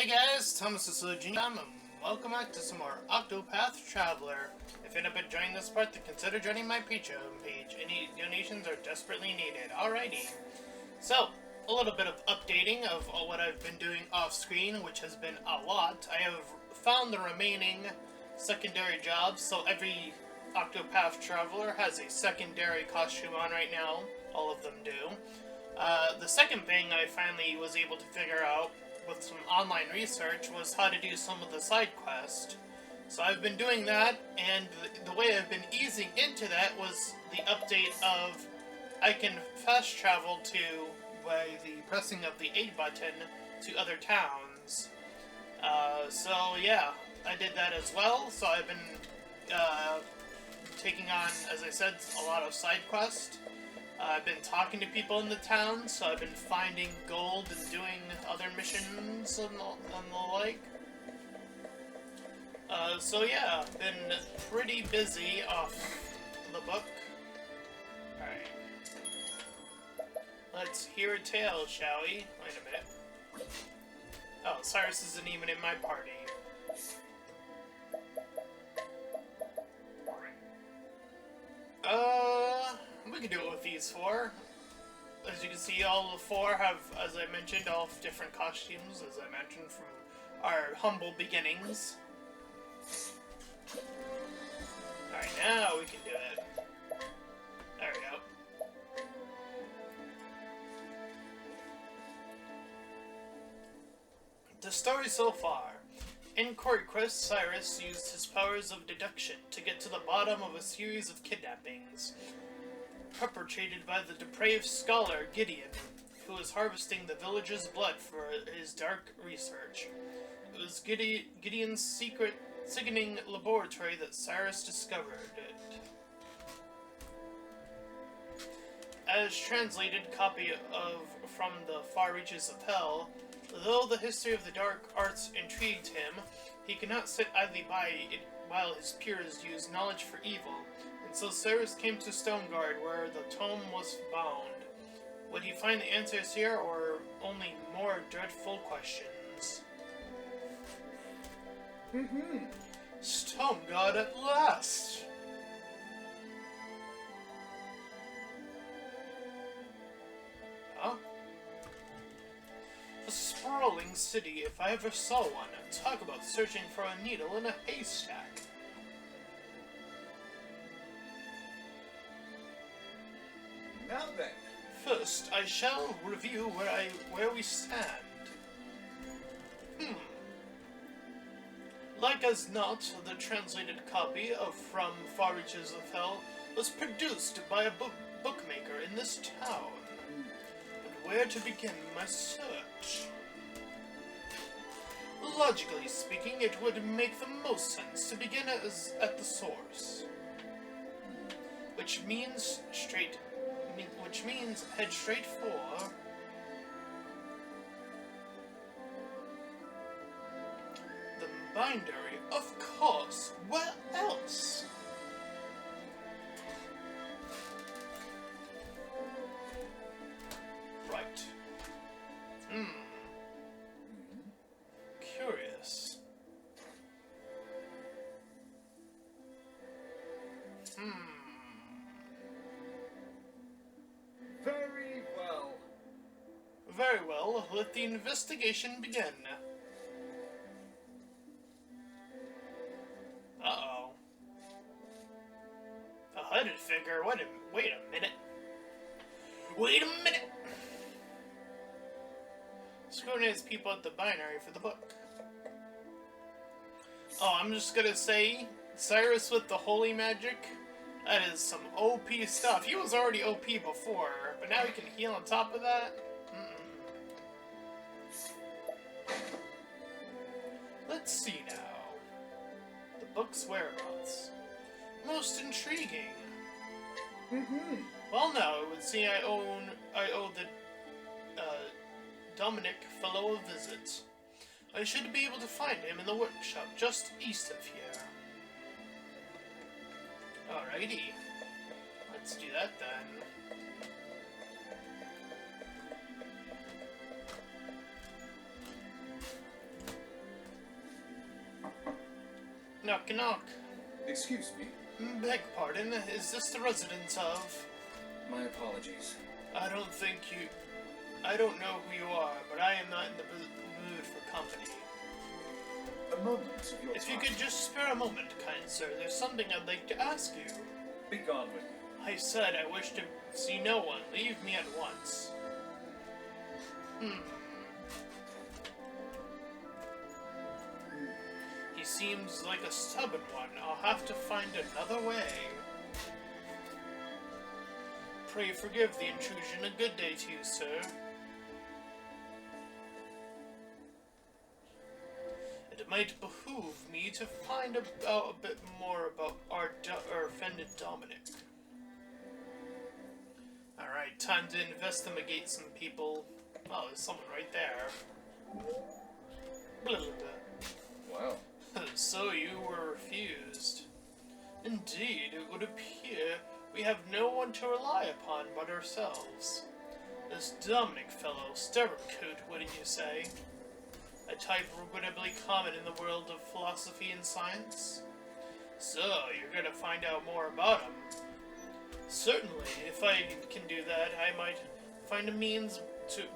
Hey guys, Thomas is and welcome back to some more Octopath Traveler. If you end up enjoying this part, then consider joining my Patreon page. Any donations are desperately needed. Alrighty. So, a little bit of updating of what I've been doing off-screen, which has been a lot. I have found the remaining secondary jobs, so every Octopath Traveler has a secondary costume on right now. All of them do. The second thing I finally was able to figure out with some online research was how to do some of the side quests. So I've been doing that, and the way I've been easing into that was the update of I can fast travel to, by the pressing of the A button, to other towns. So yeah, I did that as well. So I've been taking on, as I said, a lot of side quests. I've been talking to people in the town, so I've been finding gold and doing other missions and the like. So yeah, been pretty busy off the book. Alright. Let's hear a tale, shall we? Wait a minute. Oh, Cyrus isn't even in my party. We can do it with these four. As you can see, all the four have, as I mentioned, all different costumes, as I mentioned, from our humble beginnings. Alright, now we can do it. There we go. The story so far. In cryus, Cyrus used his powers of deduction to get to the bottom of a series of kidnappings perpetrated by the depraved scholar Gideon, who was harvesting the villagers' blood for his dark research. It was Gideon's sickening laboratory that Cyrus discovered it. As translated copy from the far reaches of hell, though the history of the dark arts intrigued him, he could not sit idly by it while his peers used knowledge for evil. And so Cyrus came to Stoneguard, where the tome was found. Would he find the answers here, or only more dreadful questions? Stoneguard at last! Huh? A sprawling city, if I ever saw one. Talk about searching for a needle in a haystack. Now then. First, I shall review where we stand. Like as not, the translated copy of From Far Reaches of Hell was produced by a bookmaker in this town. But where to begin my search? Logically speaking, it would make the most sense to begin at the source. Which means head straight for the bindery, of course. Where else? Right. Curious. Very well. Very well, let the investigation begin. Uh-oh. A hooded figure? Wait a minute. Wait a minute! Scrutinize people at the binary for the book. Oh, I'm just gonna say, Cyrus with the holy magic, that is some OP stuff. He was already OP before, but now he can heal on top of that? Let's see now. The book's whereabouts. Most intriguing. Well, now it would seem I owe the Dominic fellow a visit. I should be able to find him in the workshop just east of here. Alrighty. Let's do that then. Knock knock. Excuse me. Beg pardon, is this the residence of... My apologies. I don't know who you are, but I am not in the mood for company. A moment of your If time. you could just spare a moment, kind sir, there's something I'd like to ask you. Be gone with me. I said I wish to see no one. Leave me at once. He seems like a stubborn one. I'll have to find another way. Pray forgive the intrusion. A good day to you, sir. It might behoove me to find out a bit more about our offended Dominic. Alright, time to investigate some people. Oh, there's someone right there. Blah, blah, blah. Wow. So you were refused. Indeed, it would appear we have no one to rely upon but ourselves. This Dominic fellow, stubborn coot, wouldn't you say? A type regrettably common in the world of philosophy and science? So, you're gonna find out more about him. Certainly, if I can do that, I might find a means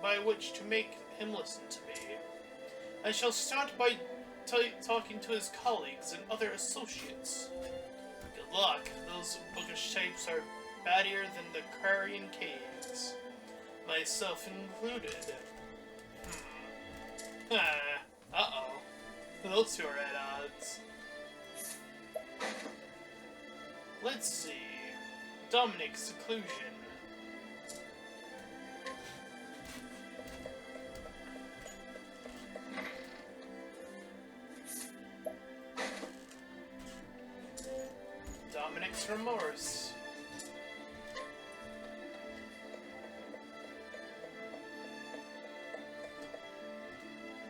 by which to make him listen to me. I shall start by talking to his colleagues and other associates. Good luck, those bookish types are battier than the Carian caves. Myself included. Uh-oh. Those two are at odds. Let's see. Dominic's seclusion. Dominic's remorse.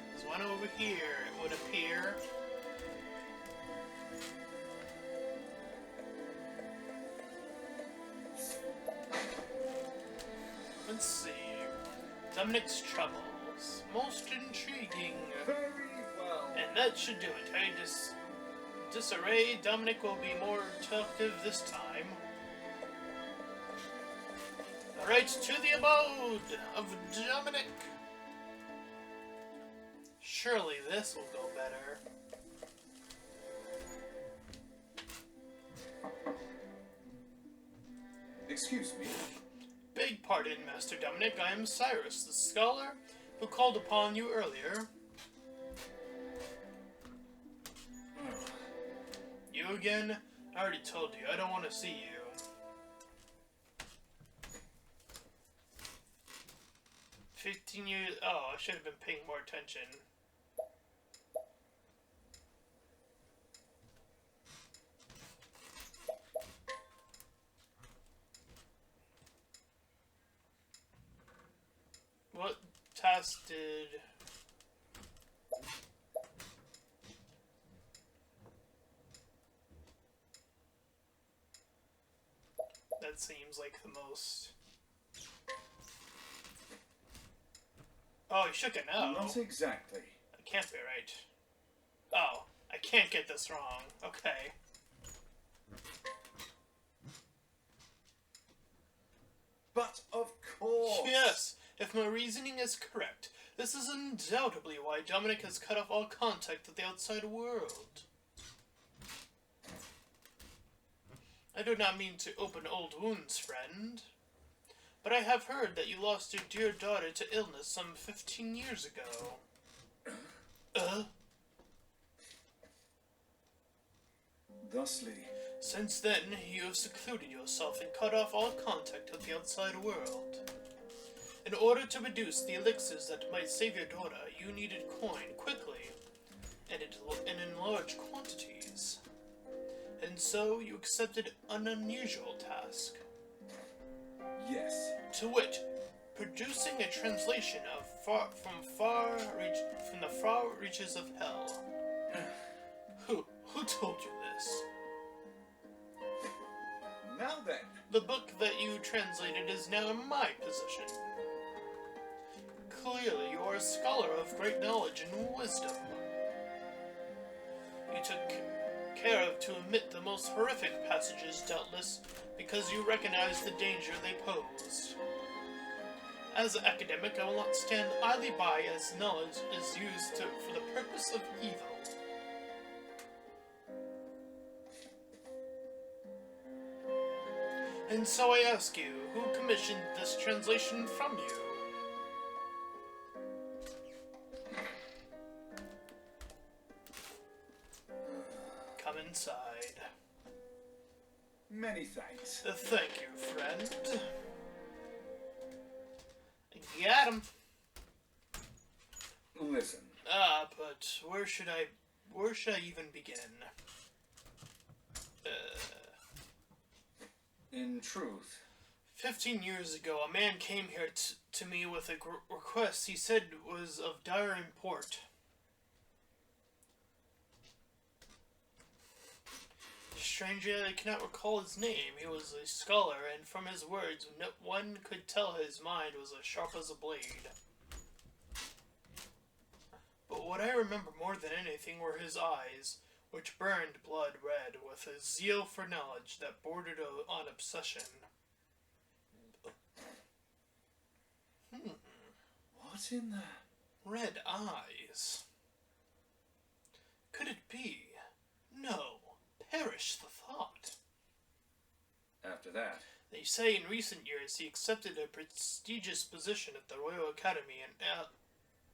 There's one over here, it would appear. Let's see. Dominic's troubles. Most intriguing. Very well. And that should do it. Disarray. Dominic will be more talkative this time. Alright, to the abode of Dominic. Surely this will go better. Excuse me. Beg pardon, Master Dominic. I am Cyrus, the scholar who called upon you earlier. You again? I already told you, I don't want to see you. "15 years... Oh, I should have been paying more attention. What task did... That seems like the most... Oh, he shook it now. Not exactly. That can't be right. Oh, I can't get this wrong. Okay. But of course. Yes, if my reasoning is correct, this is undoubtedly why Dominic has cut off all contact with the outside world. I do not mean to open old wounds, friend, but I have heard that you lost your dear daughter to illness some 15 years ago. Thusly. Since then, you have secluded yourself and cut off all contact with the outside world. In order to produce the elixirs that might save your daughter, you needed coin quickly, and in large quantities. And so, you accepted an unusual task. Yes. To wit, producing a translation of from the far reaches of hell. Who told you this? Now then. The book that you translated is now in my possession. Clearly, you are a scholar of great knowledge and wisdom. care to omit the most horrific passages, doubtless, because you recognize the danger they pose. As an academic, I will not stand idly by as knowledge is used for the purpose of evil. And so I ask you, who commissioned this translation from you? Come inside. Many thanks. Thank you, friend. Got him. Listen. But where should I even begin? In truth, 15 years ago, a man came here to me with a request he said was of dire import. Strangely, I cannot recall his name. He was a scholar, and from his words, one could tell his mind was as sharp as a blade. But what I remember more than anything were his eyes, which burned blood red with a zeal for knowledge that bordered on obsession. What in the... Red eyes. Could it be? No. Perish the thought. After that? They say in recent years he accepted a prestigious position at the Royal Academy in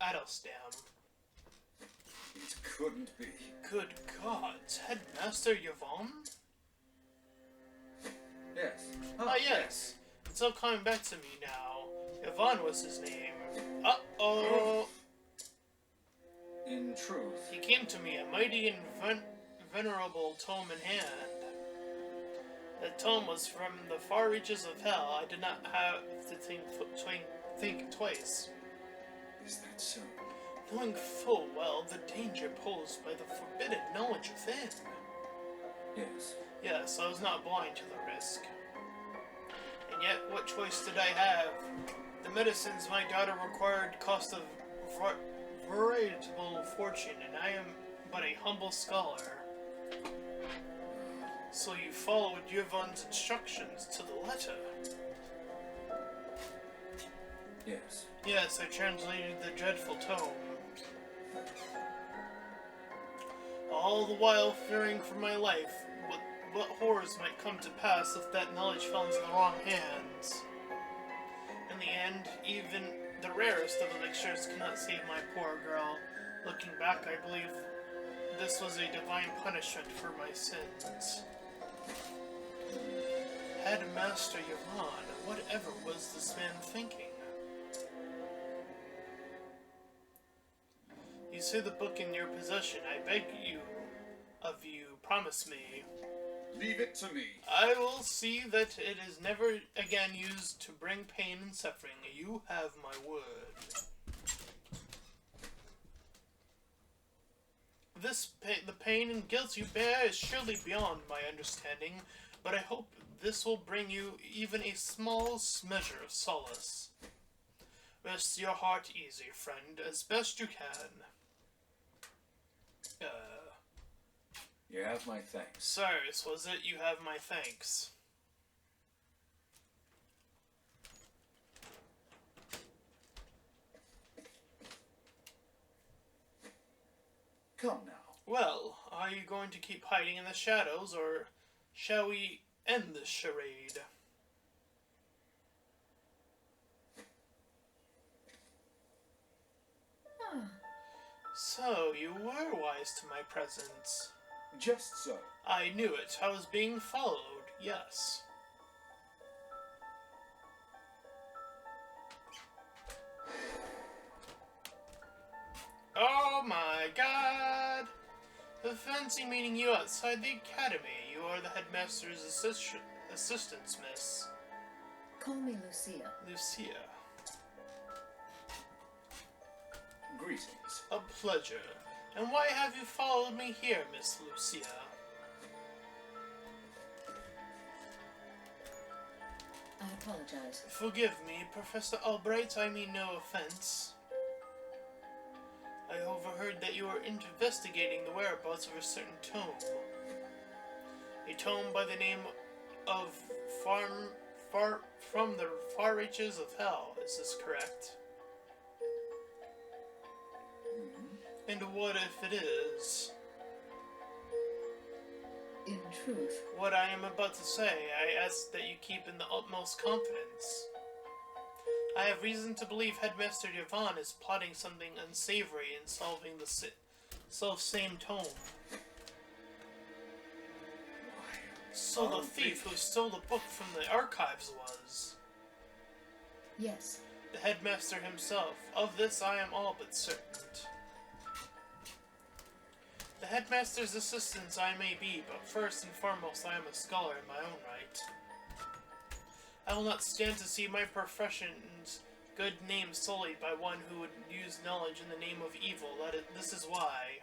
Adelstam. It couldn't be. Good gods, Headmaster Yvonne? Yes. Yes. It's all coming back to me now. Yvonne was his name. Uh-oh. In truth. He came to me, a mighty and venerable tome in hand. The tome was from the far reaches of hell. I did not have to think twice. Is that so? Knowing full well the danger posed by the forbidden knowledge within. Yes. Yes, I was not blind to the risk. And yet, what choice did I have? The medicines my daughter required cost a veritable fortune, and I am but a humble scholar. So you followed Yvonne's instructions to the letter? Yes. Yes, I translated the dreadful tome. All the while fearing for my life, what horrors might come to pass if that knowledge fell into the wrong hands. In the end, even the rarest of elixirs cannot save my poor girl. Looking back, I believe this was a divine punishment for my sins. Headmaster Yvonne, whatever was this man thinking? You say the book in your possession. I beg you, promise me. Leave it to me. I will see that it is never again used to bring pain and suffering. You have my word. The pain and guilt you bear is surely beyond my understanding, but I hope this will bring you even a small measure of solace. Rest your heart easy, friend, as best you can. You have my thanks. Cyrus, was it? You have my thanks. Come now. Well, are you going to keep hiding in the shadows, or shall we end this charade? So, you were wise to my presence. Just so. I knew it. I was being followed, yes. Oh my god! I fancy meeting you outside the academy. You are the headmaster's assistant, miss. Call me Lucia. Lucia. Greetings. A pleasure. And why have you followed me here, Miss Lucia? I apologize. Forgive me, Professor Albright, I mean no offense. I overheard that you were investigating the whereabouts of a certain tome. a tome by the name of from the far reaches of hell. Is this correct? And what if it is? In truth, What I am about to say, I ask that you keep in the utmost confidence. I have reason to believe Headmaster Yvonne is plotting something unsavory in solving the self-same tome. So the thief who stole the book from the archives was yes. the headmaster himself. Of this I am all but certain. The headmaster's assistant I may be, but first and foremost I am a scholar in my own right. I will not stand to see my profession's good name sullied by one who would use knowledge in the name of evil. This is why.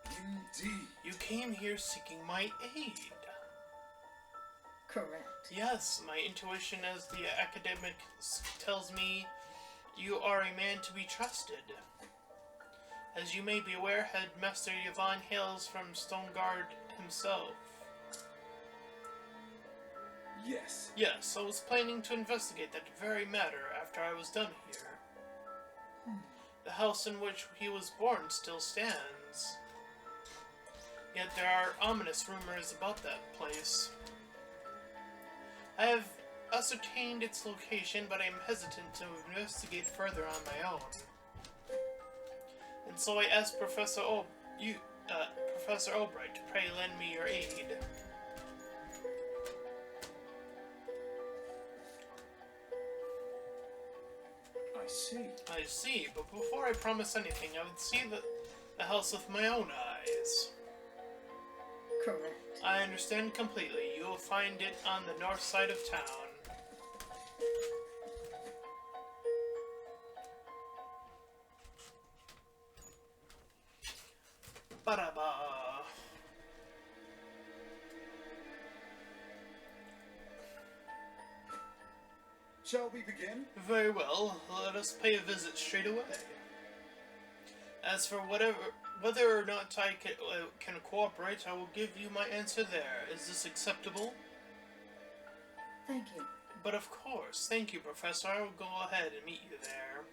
Indeed. You came here seeking my aid. Correct. Yes, my intuition as the academic tells me you are a man to be trusted. As you may be aware, Headmaster Yvonne hails from Stoneguard himself. Yes. Yes, I was planning to investigate that very matter after I was done here. The house in which he was born still stands. Yet there are ominous rumors about that place. I have ascertained its location, but I am hesitant to investigate further on my own. And so I asked Professor Albright to pray lend me your aid. I see. I see, but before I promise anything, I would see the house with my own eyes. Correct. I understand completely. You will find it on the north side of town. Ba-da-ba. Shall we begin? Very well, let us pay a visit straight away. As for whether or not I can cooperate, I will give you my answer there. Is this acceptable? Thank you. But of course, thank you, Professor. I will go ahead and meet you there.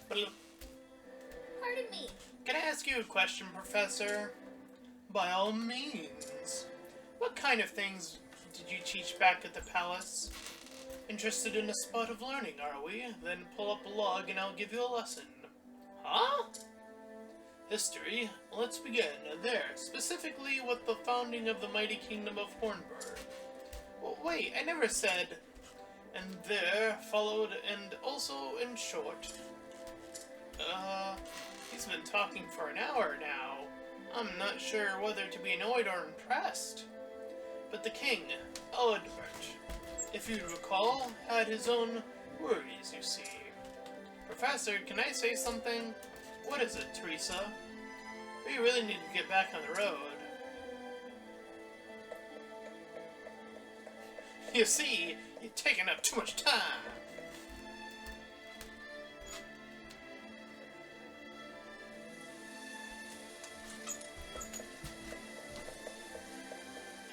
Pardon me. Can I ask you a question, Professor? By all means. What kind of things did you teach back at the palace? Interested in a spot of learning, are we? Then pull up a log and I'll give you a lesson. Huh? History. Let's begin. There, specifically with the founding of the mighty kingdom of Hornburg. Well, wait, I never said... And there followed, and also in short. He's been talking for an hour now. I'm not sure whether to be annoyed or impressed. But the king, Eldbert, if you recall, had his own worries, you see. Professor, can I say something? What is it, Teresa? We really need to get back on the road. You see, you're taking up too much time.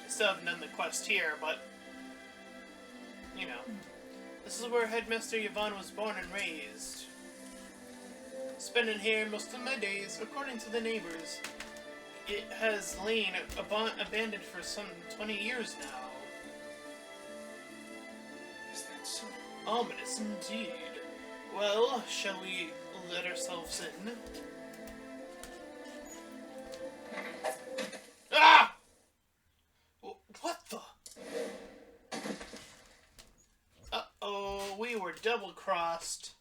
Still haven't done the quest here, but you know, this is where Headmaster Yvonne was born and raised. Spending here most of my days, according to the neighbors. It has lain abandoned for some 20 years now. Is that so? Ominous indeed. Well, shall we let ourselves in? Ah! What the? Uh-oh, we were double-crossed.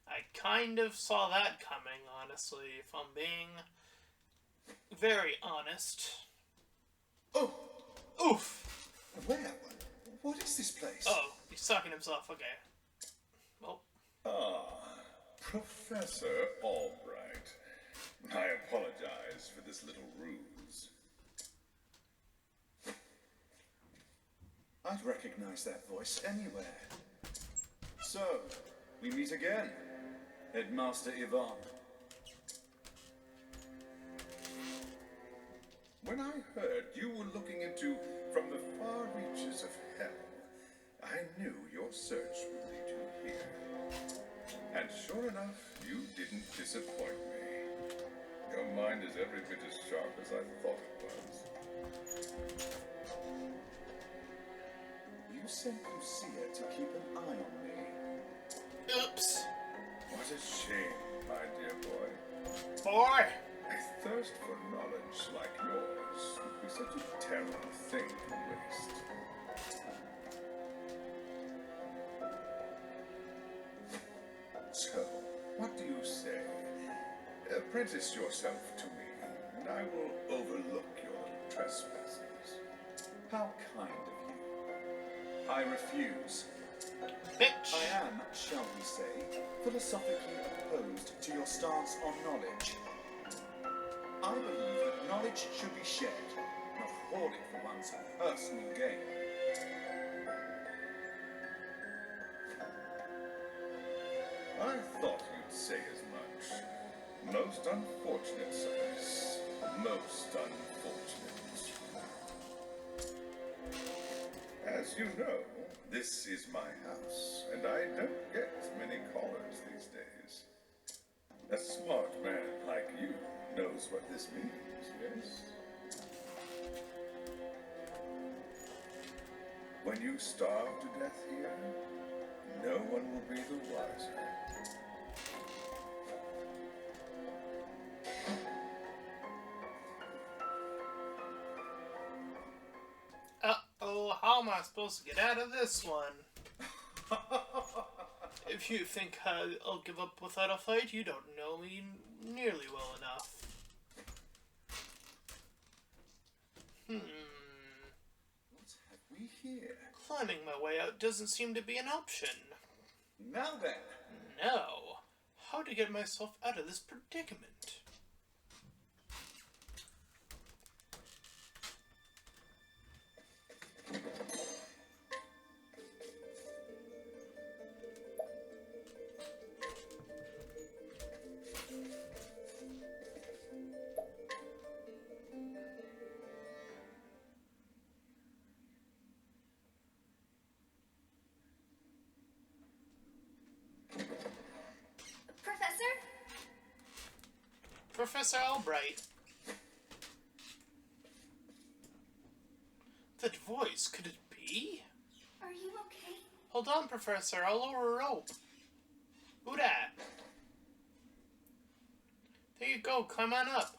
I kind of saw that coming, honestly, if I'm being very honest. Oh! Oof! Where? What is this place? Oh, he's talking to himself, okay. Well, Professor Albright. I apologize for this little ruse. I'd recognize that voice anywhere. So, we meet again, Headmaster Yvonne. When I heard you were looking into from the far reaches of hell, I knew your search would lead you here. And sure enough, you didn't disappoint me. Your mind is every bit as sharp as I thought it was. You sent Lucia to keep an eye on me. Oops. What a shame, my dear boy. Boy! A thirst for knowledge like yours would be such a terrible thing to waste. So, what do you say? Apprentice yourself to me, and I will overlook your little trespasses. How kind of you. I refuse. Bitch! I am, shall we say, philosophically opposed to your stance on knowledge. I believe that knowledge should be shared, not hoarded for one's personal gain. I thought you'd say as much. Most unfortunate, Cyrus. Most unfortunate. As you know, this is my house, and I don't get many callers these days. A smart man like you knows what this means, yes? When you starve to death here, no one will be the wiser. Uh-oh, how am I supposed to get out of this one? If you think I'll give up without a fight, you don't know me nearly well enough. What have we here? Climbing my way out doesn't seem to be an option. Now then. No. How to get myself out of this predicament? Professor Albright. That voice, could it be? Are you okay? Hold on, Professor, I'll lower a rope. Who dat? There you go, climb on up.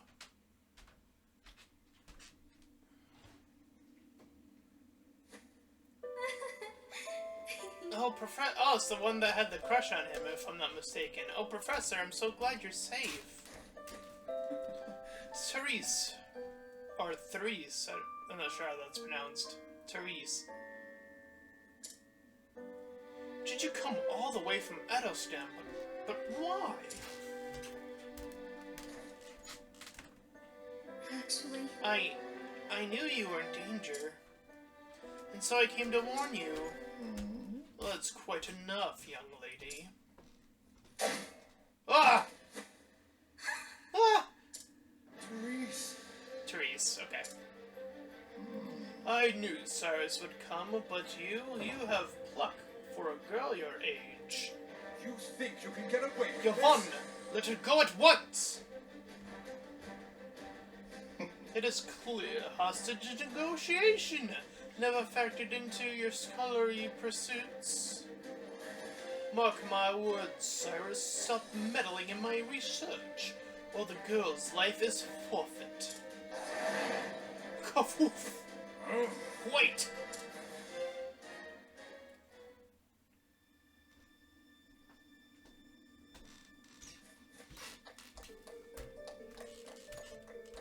Oh, it's the one that had the crush on him, if I'm not mistaken. Oh, Professor, I'm so glad you're safe. Therese. Or Therese. I'm not sure how that's pronounced. Therese. Did you come all the way from Edostam? But why? Actually, I knew you were in danger. And so I came to warn you. Well, that's quite enough, young lady. Ah! Ah! Therese, okay. I knew Cyrus would come, but you have pluck for a girl your age. You think you can get away with Yvonne, this? let her go at once! It is clear hostage negotiation never factored into your scholarly pursuits. Mark my words, Cyrus, stop meddling in my research, or the girl's life is forfeit. Kafoof! Wait!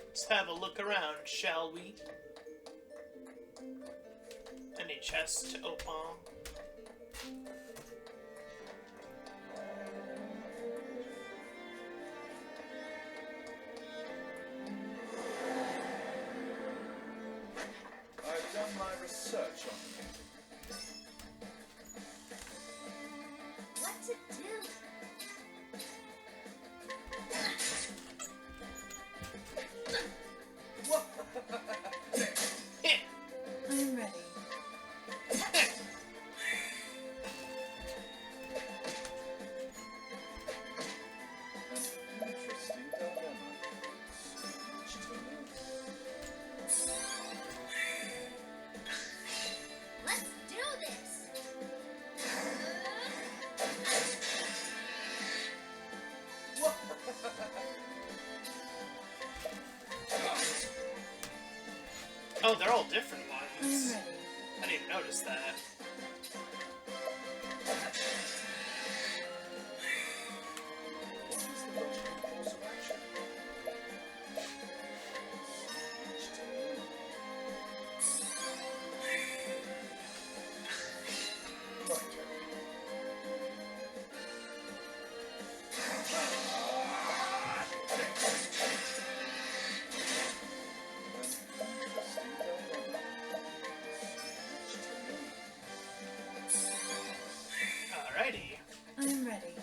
Let's have a look around, shall we? Any chests to open? I've done my research on you. What to do? I'm ready. Interesting dilemma. Much to learn. Let's do this. Oh, they're all different I'm ones. ready. I didn't even notice that. What is the logical course of action? Much to learn. Right. Interesting dilemma. Much to learn. Alrighty. I'm ready.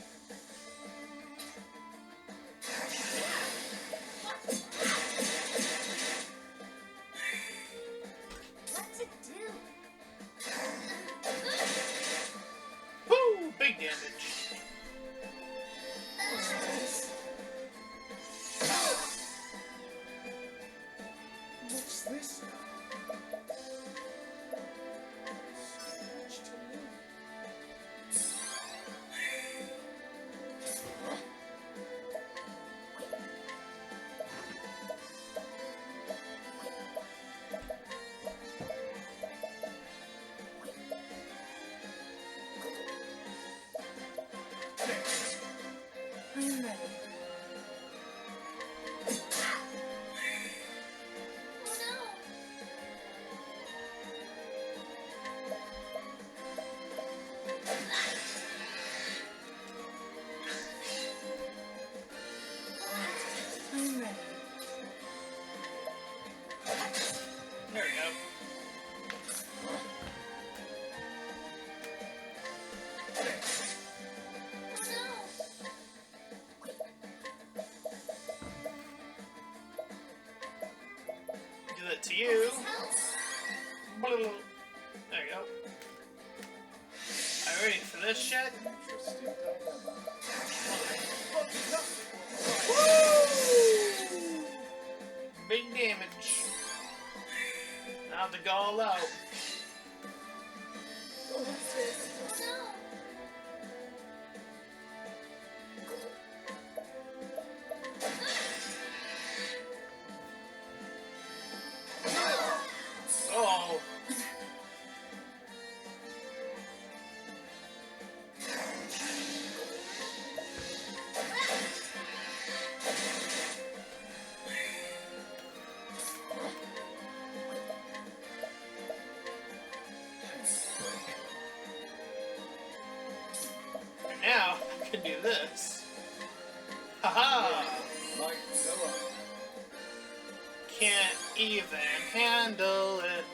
What to do? Woo! Big damage. What's this now? Much to learn. I'm ready. I'm ready. There we go. Do that to you. There you go. Are you ready for this shit? Interesting dilemma. Woo! Big damage. Now to go all out. What's this? Oh. And now I can do this. Haha! Like Noah. Can't even handle it.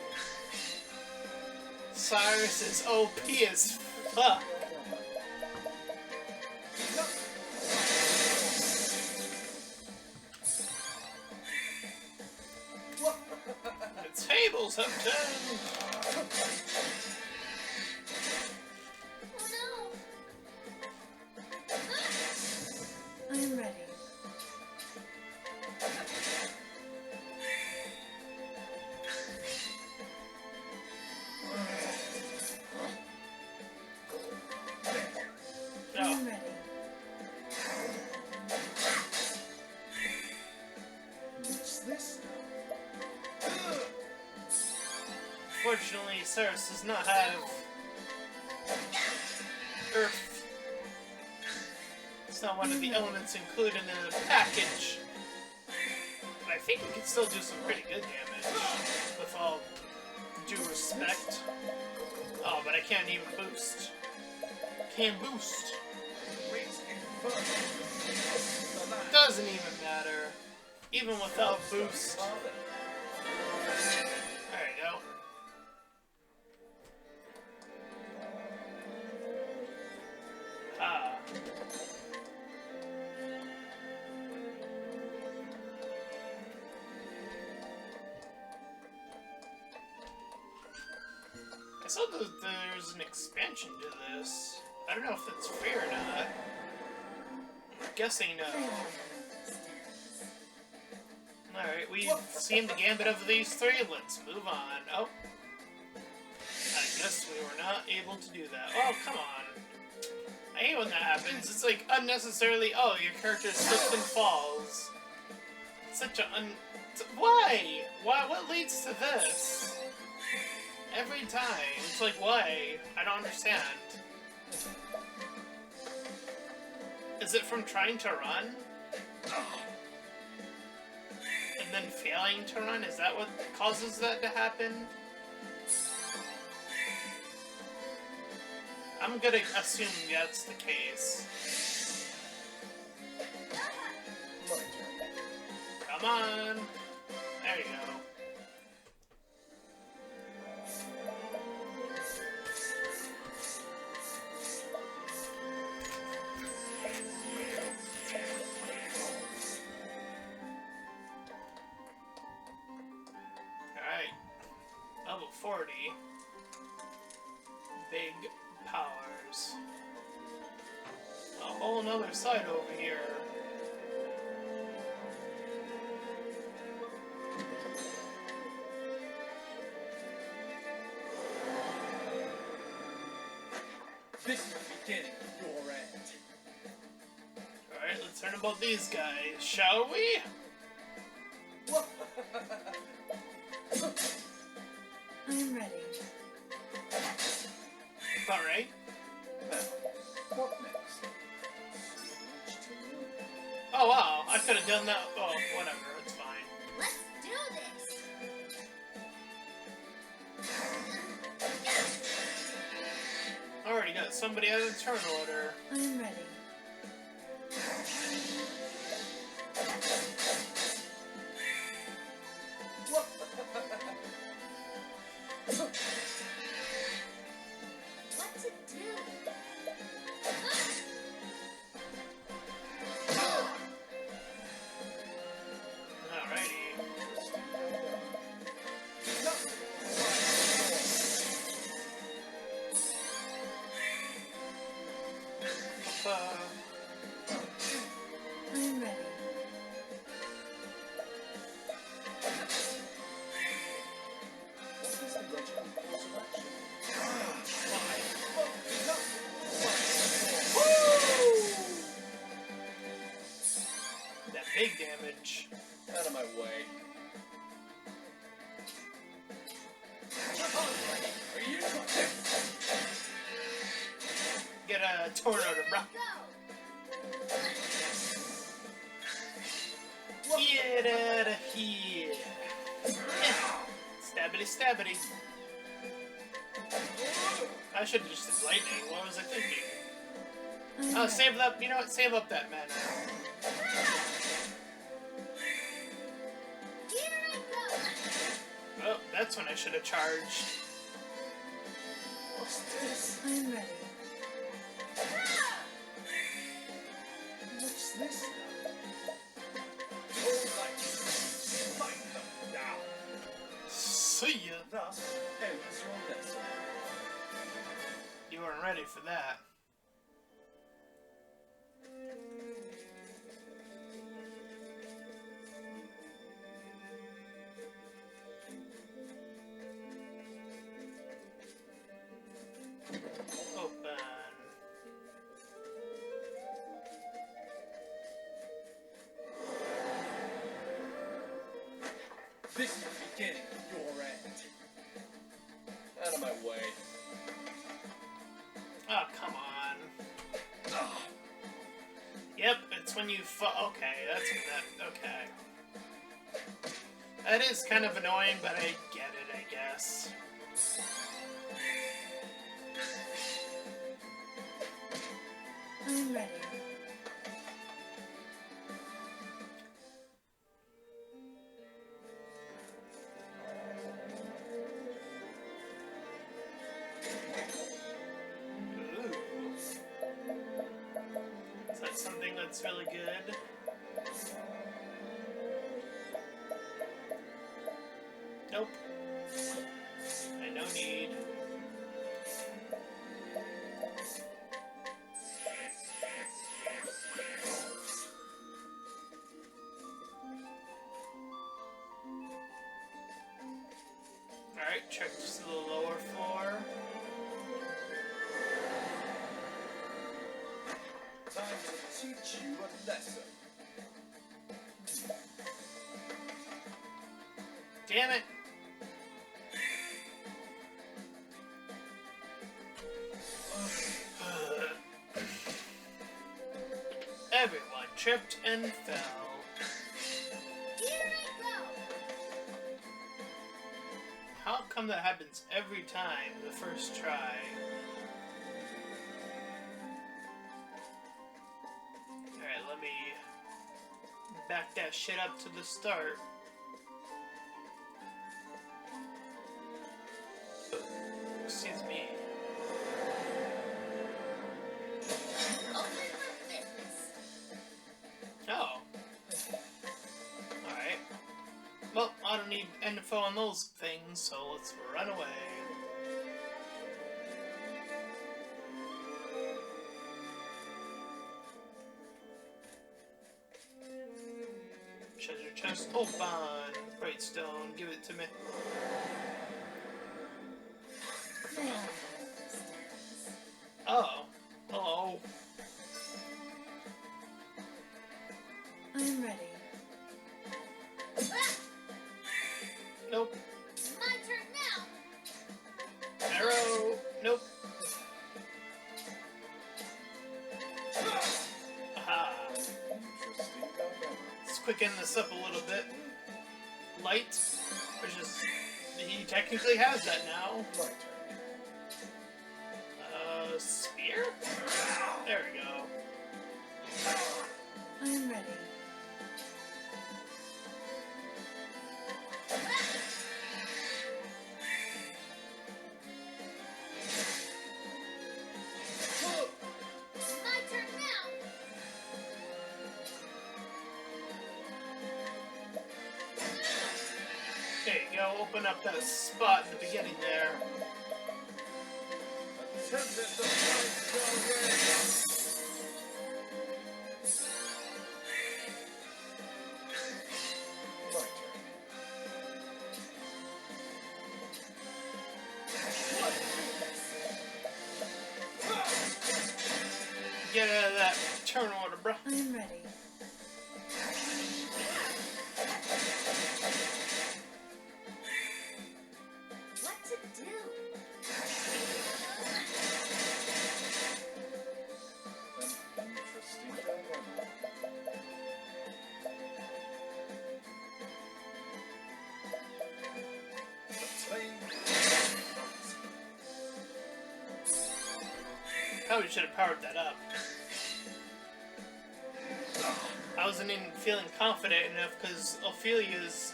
Cyrus is OP as fuck. The tables have turned. I'm ready. No. I'm ready. What's this now? Fortunately, Cyrus does not have Earth. It's not one of the elements included in the package. But I think we can still do some pretty good damage, with all due respect. Oh, but I can't even boost. Can't boost. Great inferno. Doesn't even matter. Even without boost. There you go. saw that there's an expansion to this. I don't know if that's fair or not. I'm guessing no. Alright, we've seen the gambit of these three. Let's move on. Oh. I guess we were not able to do that. Oh, come on. I hate when that happens. It's like unnecessarily, oh, your character slips and falls. It's such a why? Why? What leads to this? Every time. It's like, why? I don't understand. Is it from trying to run? And then failing to run? Is that what causes that to happen? I'm gonna assume that's the case. Come on! There you go. Alright. Level 40. Big powers. A whole nother side over here. This is the beginning of your end. Alright, let's learn about these guys, shall we? I am ready. Alright. Now, what next? Oh wow, I could have done that. Oh, whatever, it's fine. Let's do this! Already got somebody out of the turn order. I am ready. What to do? Alrighty. I am ready. What is the logical course of action? That big damage. Out of my way. Are you? Get a tornado, bro. Go! Get out of here. Stabbity stabbity. I should have just did lightning. What was I thinking? I am Oh, ready. save up. You know what? Save up that mana. Here I go! Oh, that's when I should have charged. What's this? I am ready. What's this now? Smite them down. See ya. Thus ends your lesson. You weren't ready for that. Open. This is the beginning of your end. Out of my way. Oh, come on. Yep, it's when you okay, that's that. Okay. That is kind of annoying, but I get it, I guess. I am ready. Ooh. Is that something that's really good? Nope. I no need. Alright, check to the lower floor. Time to teach you a lesson. Damn it! Everyone tripped and fell. Here I go. How come that happens every time, the first try? Alright, let me back that shit up to the start. Excuse me. Open for business. Oh. Alright. Well, I don't need info on those things, so let's run away. Treasure chest open. Brightstone, give it to me. May I understand? Oh. Hello. I'm ready. Ah, Nope. my turn now. Arrow. Nope. Aha. Interesting dilemma. Let's quicken this up a little bit. Light, which is... he technically has that now. My turn. Spear? There we go. I'm ready. My turn now. There you go, open up that spot in the beginning there. Tempest of light shall reign. My turn. Get out of that turn order, bro. I'm ready. What to do? An interesting dilemma. The flame. Probably should have powered that up. I wasn't even feeling confident enough because Ophelia's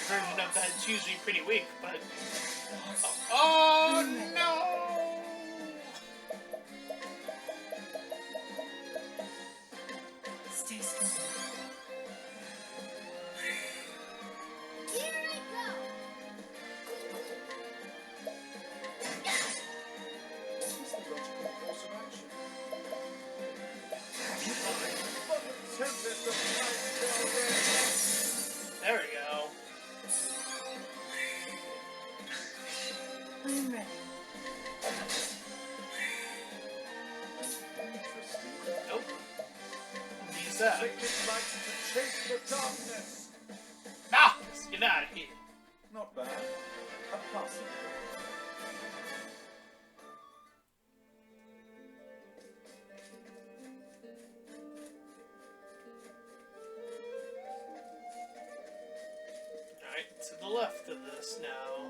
version of that's usually pretty weak, but... Oh no! Stay strong. Here I go. What is the logical course of action? Tempest of light shall reign. There we go. I'm ready. Interesting dilemma. Nope. Use that. Sacred light to chase the darkness. Ah! Let's get out of here. Not bad. A passing. Alright, to the left of this now.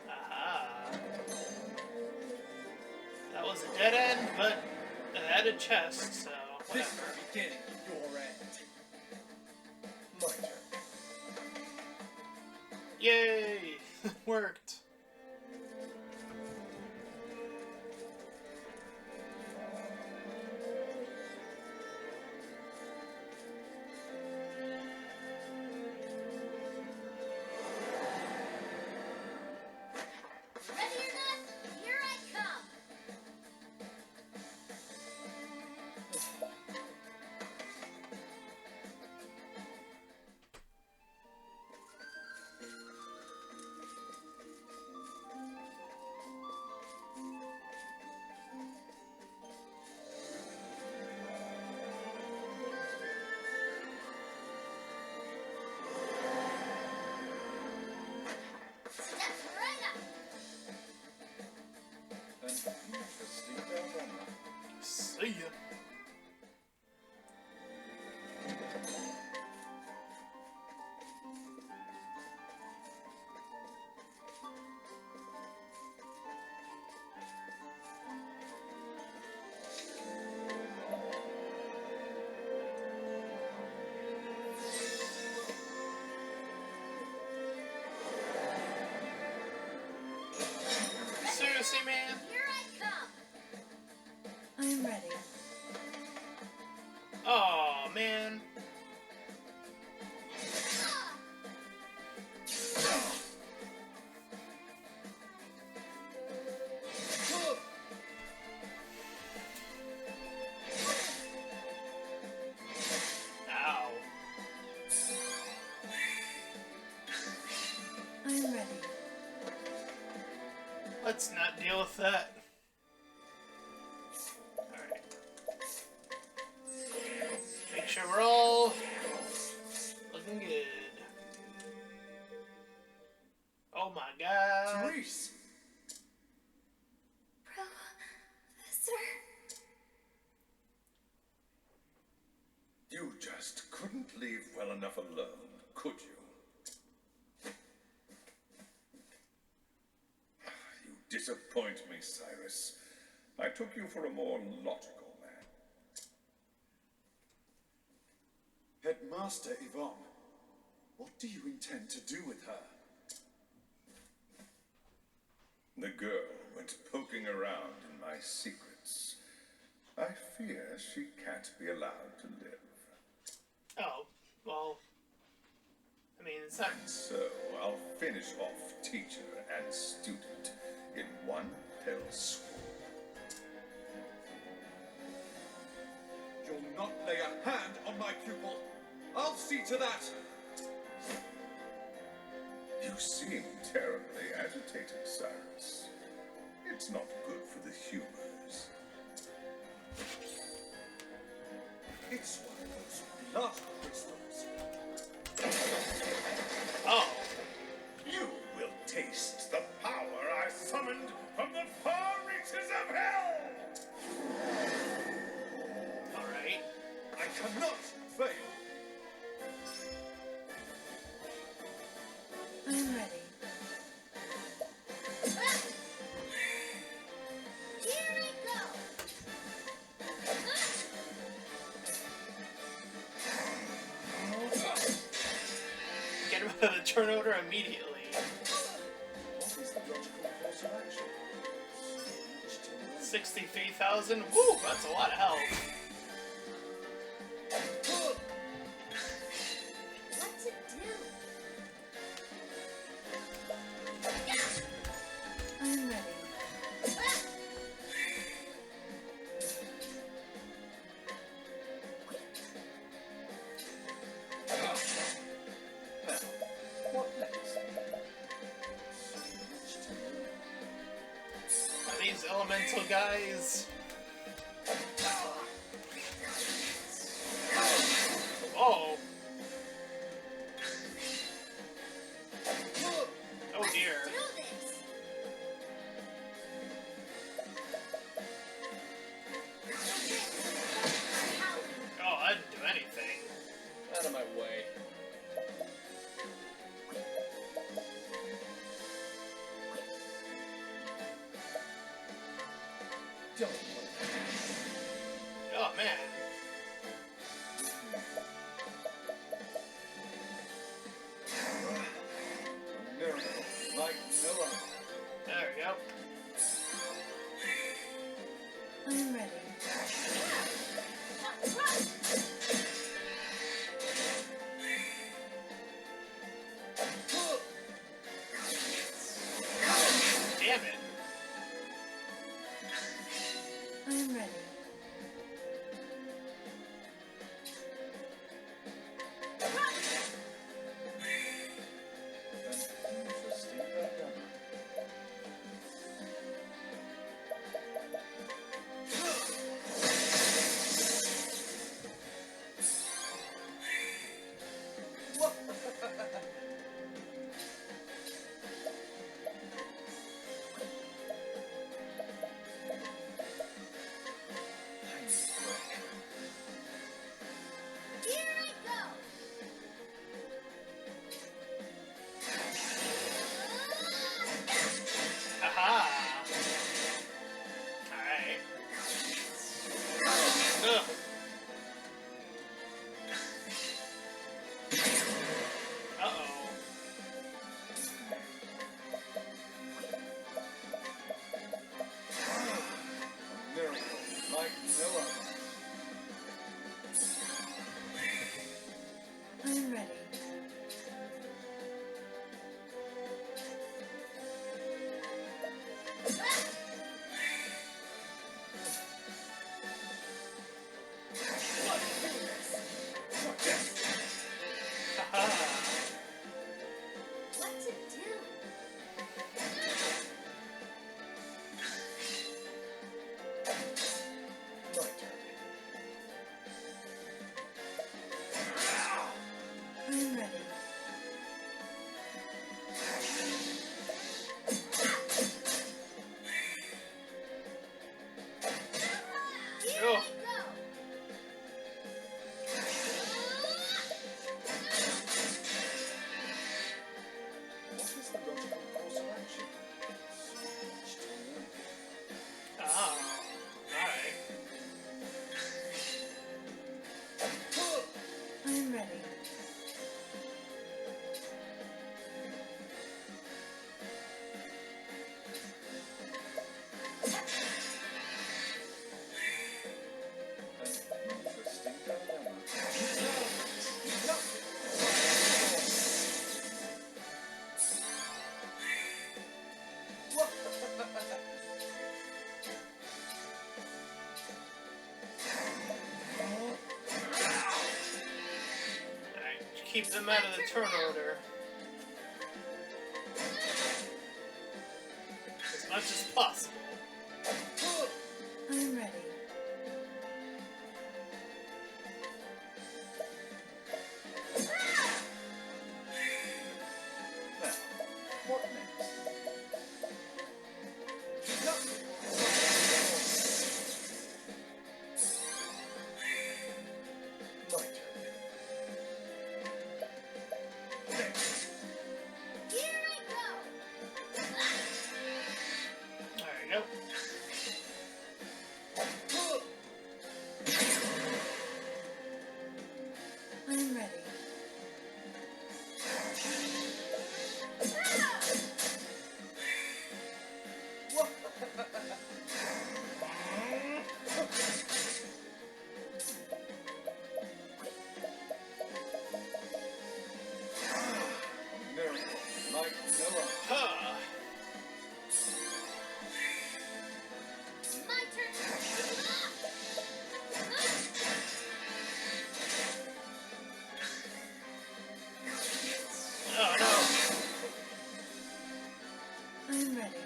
Aha. That was a dead end, but it had a chest, so This whatever. is the beginning of your end. My turn. Yay! Worked. Ready or not, here I come. Let's not deal with that. Alright. Make sure we're all looking good. Oh my god. Therese! Professor? You just couldn't leave well enough alone, could you? You disappoint me, Cyrus. I took you for a more logical man. Headmaster Yvonne, what do you intend to do with her? The girl went poking around in my secrets. I fear she can't be allowed to live. Oh, well. I mean, it's not. So I'll finish off teacher and student in one fell swoop. You'll not lay a hand on my pupil. I'll see to that. You seem terribly agitated, Cyrus. It's not good for the humors. It's one of those blood crystals. Oh. You will taste the power I summoned from the far reaches of hell! Alright. I cannot fail. I'm ready. Here I go. Get him out of the turn order immediately. What is the logical course of action? 63,000? Woo! That's a lot of health. What to do? I'm ready. What next? Are these elemental guys? Oh. Oh dear. Do this. Oh, I didn't do anything. Out of my way. Don't Oh man. a miracle like no other. There we go. I'm ready. Damn it. I'm ready. An interesting dilemma. keep them out of the turn order as much as possible. I'm ready. Now, what next? My turn. Next. Here I go. There you go. I'm ready. A miracle like no other. Huh. My turn. Oh no. I'm ready.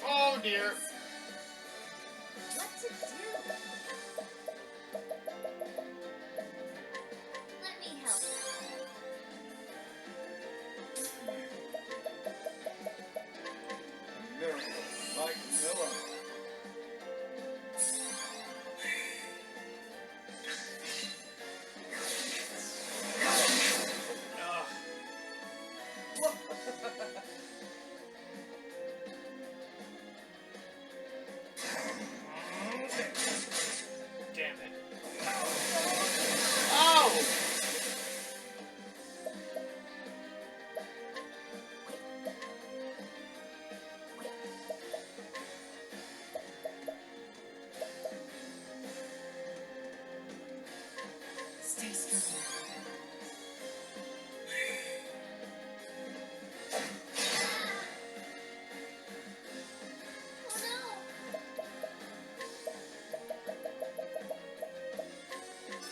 Oh dear. What to do? Let me help. A miracle like no other. Ugh. Damn it. Oh! Stay strong. Oh no.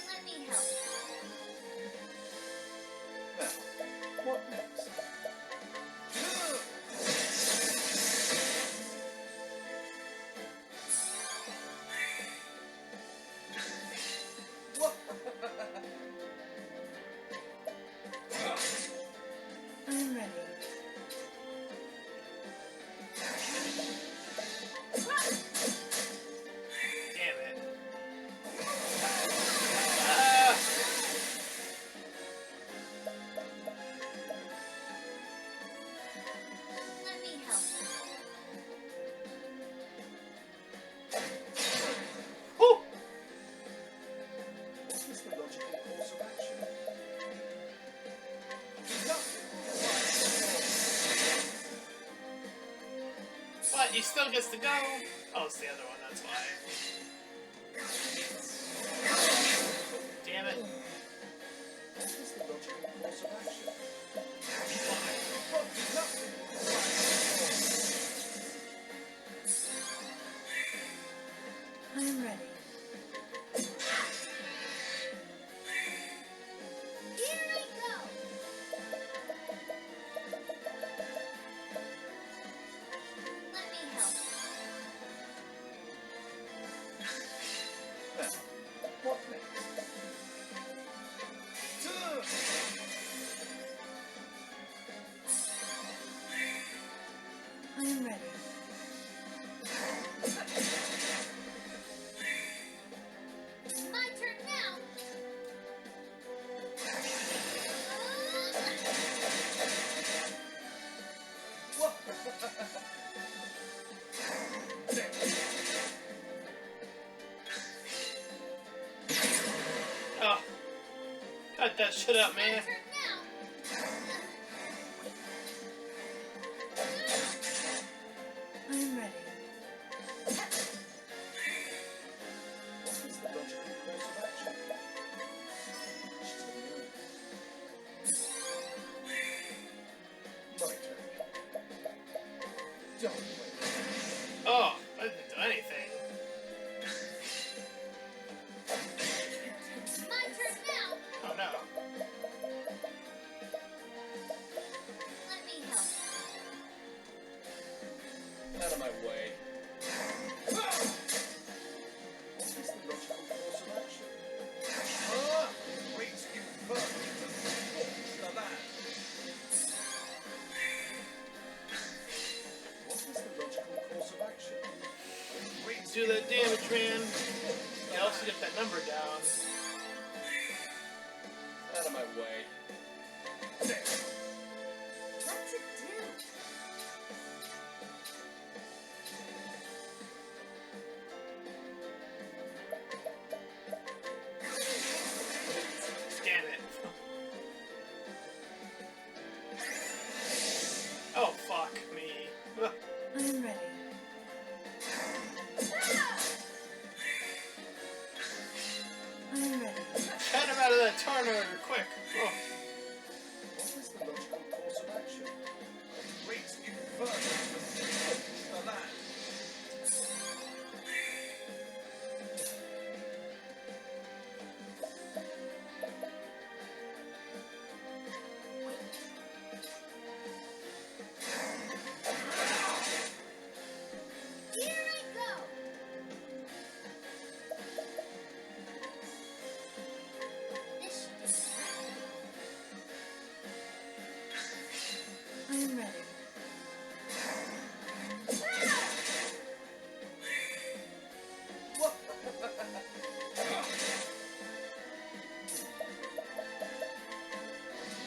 Let me help. Now, what next? I'm ready. Damn it. Ah! Let me help. Whew! What is the logical course of action? What? He still gets to go? Oh, it's the other one, that's why. Damn it. What is the logical course of action? I'm ready. Here I go. Let me help. Now, what next? I'm ready. My turn now. Oh. Cut that shit up, My man. turn now. I'm ready. What is the logical course of action? She's a miracle. My turn. Out of my way. What is the logical course of action? Wait, you first. Now that. What is the logical course of action? Wait, Do that damage, man. You also get that number down. out of my way. What's it do? Damn it. Oh, fuck me. I'm ready. I'm ready. Get him out of that turn order, quick. Oh. What is the logical course of action? Wait, you first. Now that. Here I go. This should do it. I'm ready.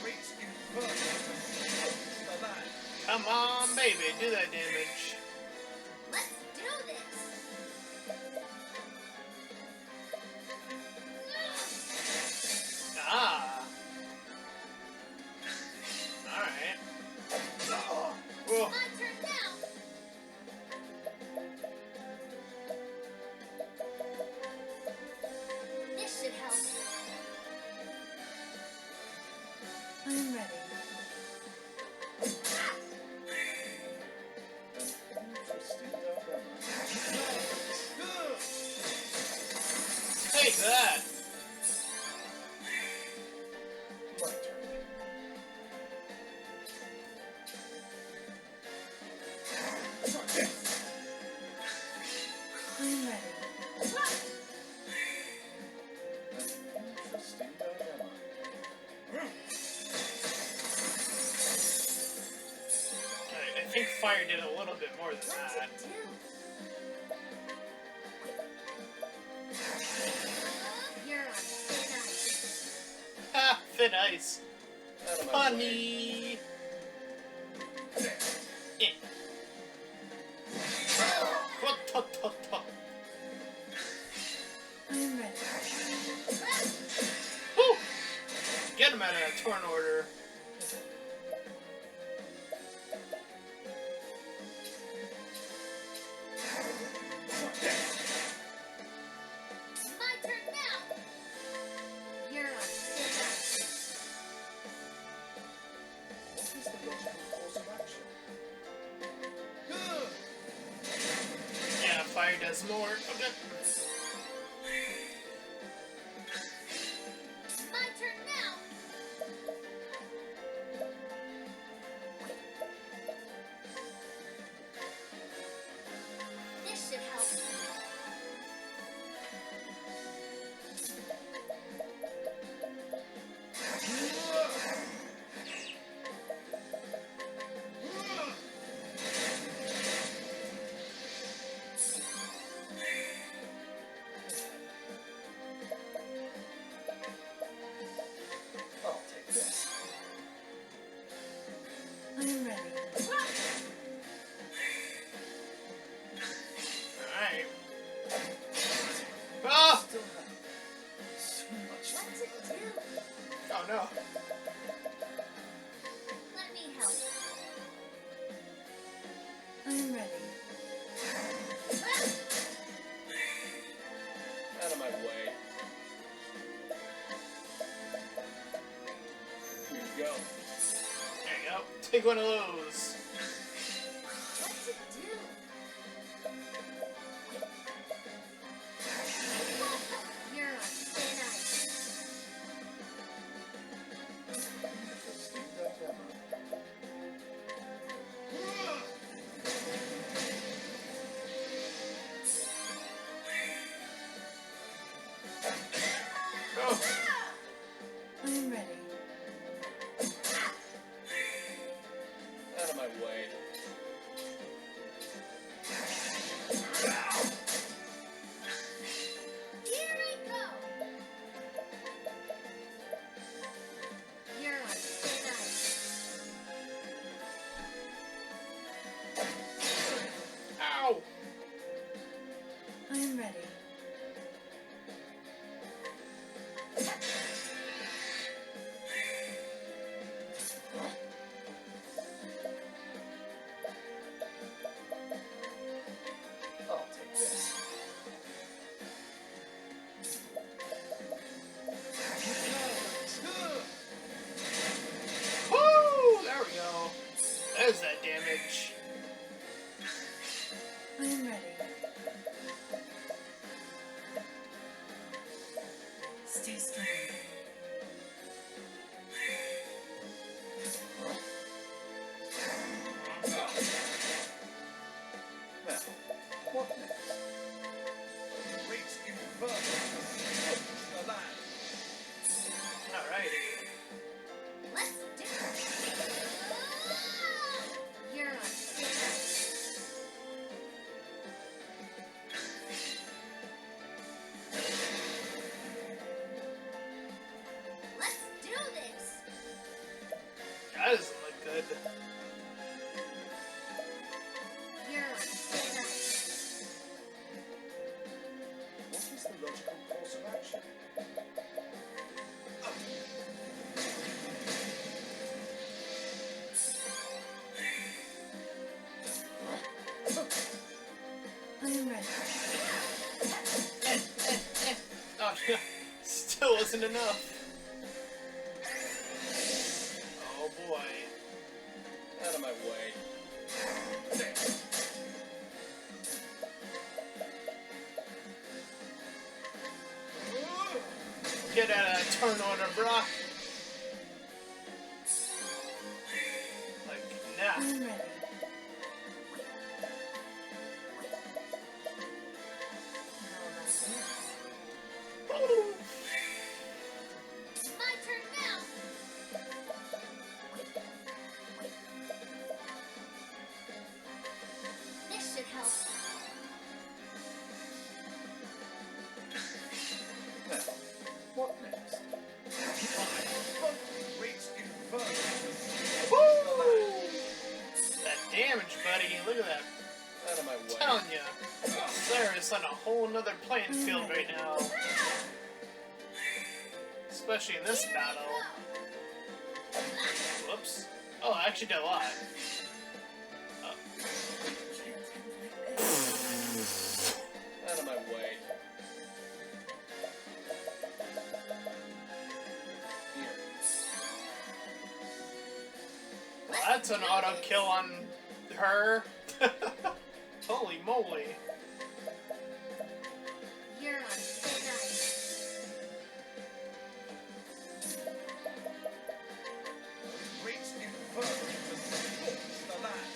Wait, you first. Now that. Come on, baby, do that damage. Let's do this. Ah. Alright. Whoa. My turn now. This should help. I'm ready. Interesting dilemma. Take that. My turn. I'm ready. Interesting dilemma. I think fire did a little bit more than What's that. it do? You're on thin ice. Ha! Thin ice. Out of my way. Funny. Eh. Wa-ta-ta-ta. I'm ready. Woo! Get him out of that torn order. My turn now. You're on thin ice. What is the logical course of action? Yeah, fire does more. Okay. My turn now. This should help. I'll take this. I'm ready. Alright. Ah! Still have so much What's it do? Oh no. Let me help. I'm ready. Out of my way. Here you go. There you go. Take one of those. What's it do? You're on thin ice. interesting dilemma. ready. I'll take this. Woo! There we go. There's that damage. I am ready. Stay strong. Now, what next? Great inferno. The land. Alrighty. Let's do it. You're on thin ice. Let's do this. That doesn't look good. You're on thin ice. What is the logical course of action? I am ready. Oh, yeah. Still wasn't enough. Oh boy. Out of my way. Get out of turn order, brah. Like, I nah. am ready. How about this? My turn now. This should help. Now, what next? Great inferno. Woo! That damage, buddy. Look at that. Out of my way. I'm telling ya. Cyrus on a whole nother playing field right now. Especially in this battle. Whoops. Oh, I actually did a lot. Oh. Out of my way. Here. Well, that's an auto kill on her. Holy moly. You're on thin ice. Great inferno. The land.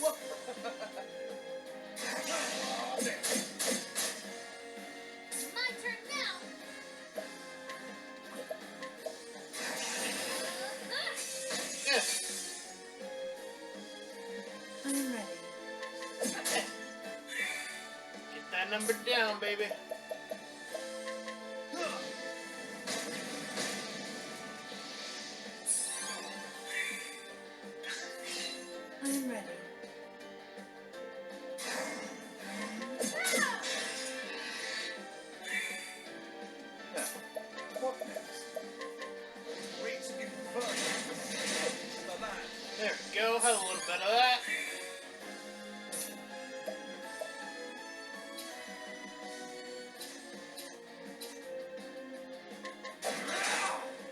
What? My turn now. Yeah. I am ready. Get that number down, baby. I am ready. Now, what next? Great inferno. The land. There we go. Had a little bit of that.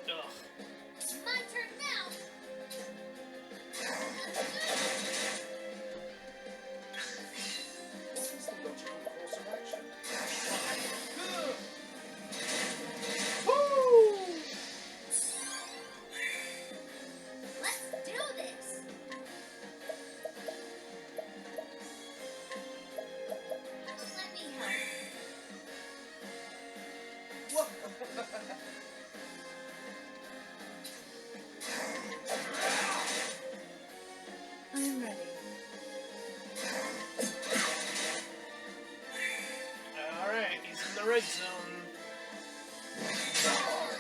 Ugh. My turn now. What is the logical course of action? Woo! Let's do this. Let me help. What? I am ready. Alright, he's in the red zone.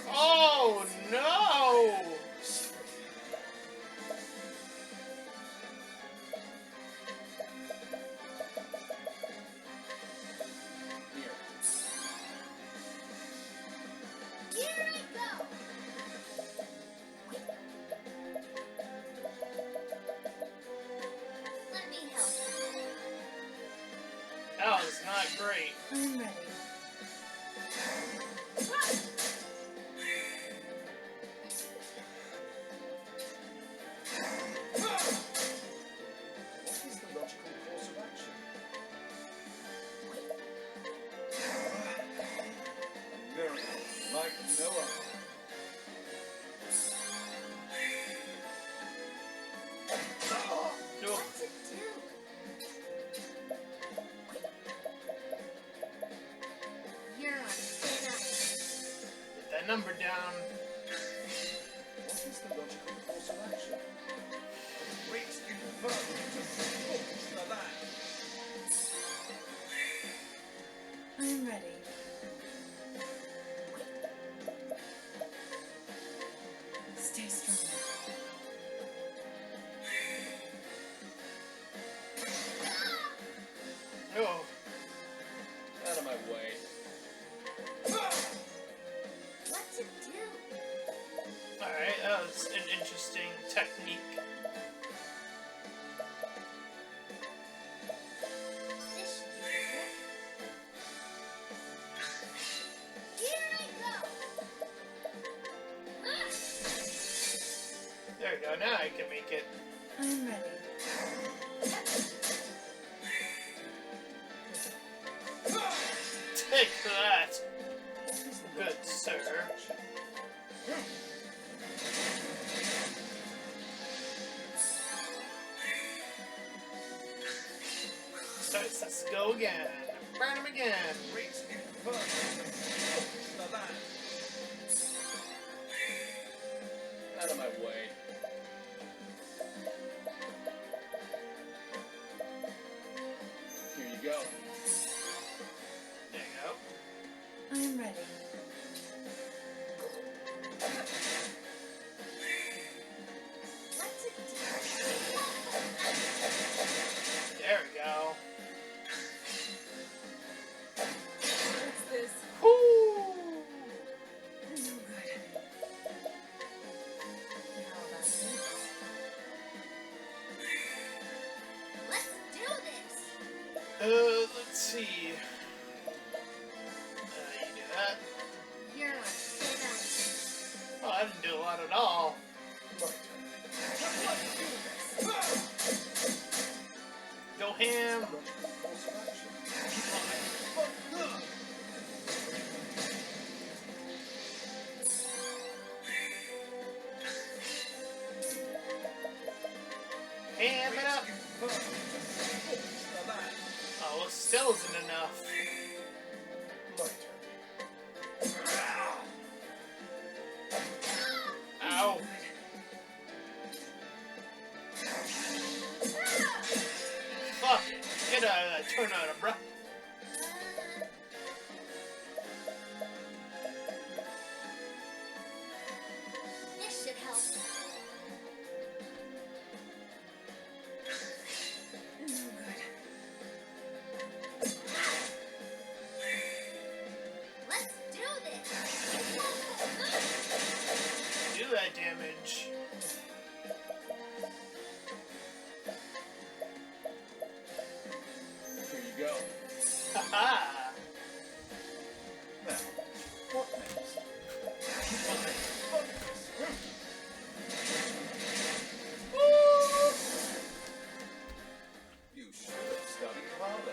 Oh no! Great. I'm ready. What is the logical course of action? A miracle like no other. Cool. What's it do? You're on thin ice. Get that number down. What is the logical course of action? Reach inferno to scorch the land. I'm ready. Stay strong. Oh, Out of my way. What's it do? alright, that was an interesting technique. This should be quick. Here I go. Ah! There we go, now I can make it. I'm ready. Take that, What is the good logical sir. course of action? Starts, let's go again. Burn him again. Reach inferno to scorch the land. Out of my way. Here you go. There you go. I'm ready. What's it do? There we go. What's this? Whoo! No good. How about this? Let's do this. Let's see. You do that. You're on thin ice. Oh, I didn't do a lot at all. My turn. Go ham. Logical course of action. Ham it up. Inferno to scorch the land. Oh, well, still isn't enough. My turn. Ow. Fuck it. Get out of that tornado, bruh. This should help. No good. Let's do this. Do that damage. Here you go. Haha. Now, what next? You should have studied harder.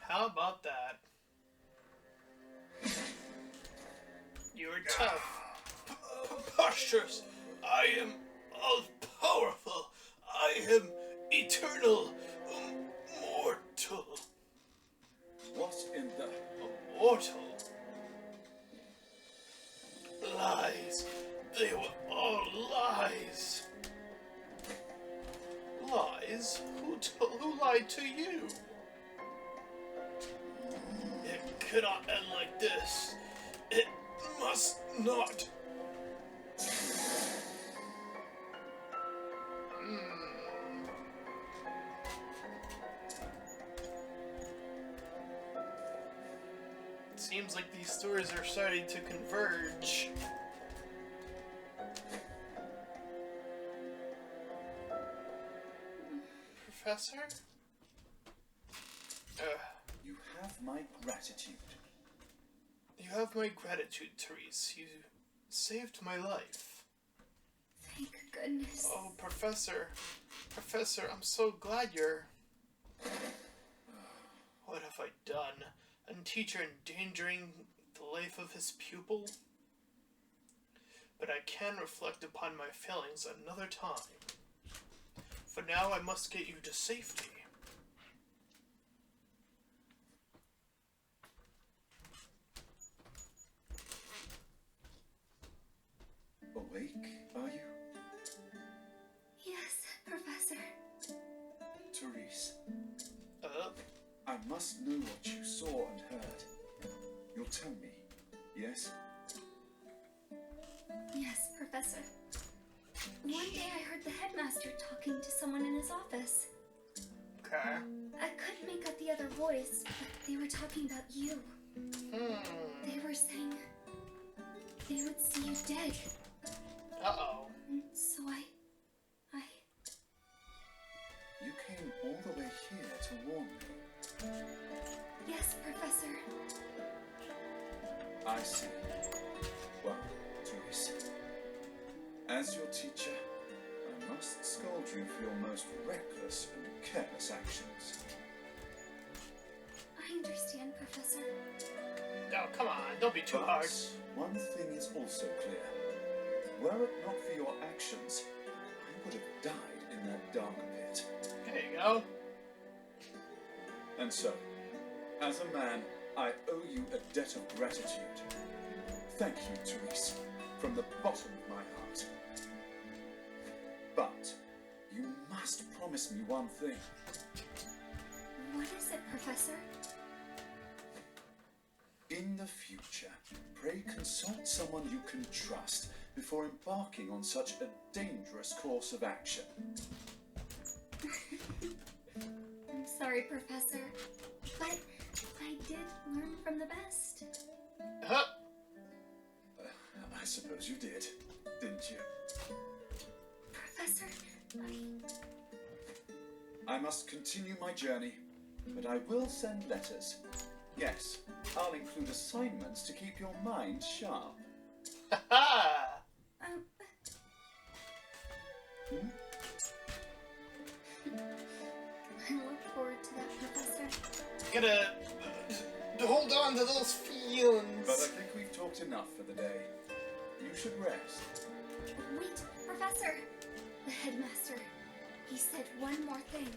How about that? You were tough. Preposterous. I am all powerful. I am eternal. Mortal. What in the... Immortal. Lies. They were all lies. Lies? Who lied to you? It cannot end like this. It must not. Seems like these stories are starting to converge. Professor? You have my gratitude. You have my gratitude, Therese. You saved my life. Thank goodness. Oh, Professor. Professor, I'm so glad you're... What have I done? A teacher endangering the life of his pupil? But I can reflect upon my feelings another time. For now, I must get you to safety. Awake, are you? Yes, Professor. Therese, I must know what you saw and heard. You'll tell me, yes? Yes, Professor. One day I heard the headmaster talking to someone in his office. Okay. I couldn't make out the other voice, but they were talking about you. They were saying they would see you dead. Uh-oh. So I... You came all the way here to warn me. Yes, Professor. I see. Well, Therese, as your teacher, I must scold you for your most reckless and careless actions. I understand, Professor. Oh, come on. Don't be too hard. But one thing is also clear. Were it not for your actions, I would have died in that dark pit. There you go. And so, as a man, I owe you a debt of gratitude. Thank you, Therese, from the bottom of my heart. But you must promise me one thing. What is it, Professor? In the future, pray consult someone you can trust before embarking on such a dangerous course of action. I'm sorry, Professor, but I did learn from the best. Huh? I suppose you did, didn't you? Professor, I must continue my journey, but I will send letters. Yes, I'll include assignments to keep your mind sharp. Ha-ha! I look forward to that, Professor. You gotta hold on to those feelings. But I think we've talked enough for the day. You should rest. Wait, Professor! The headmaster. He said one more thing.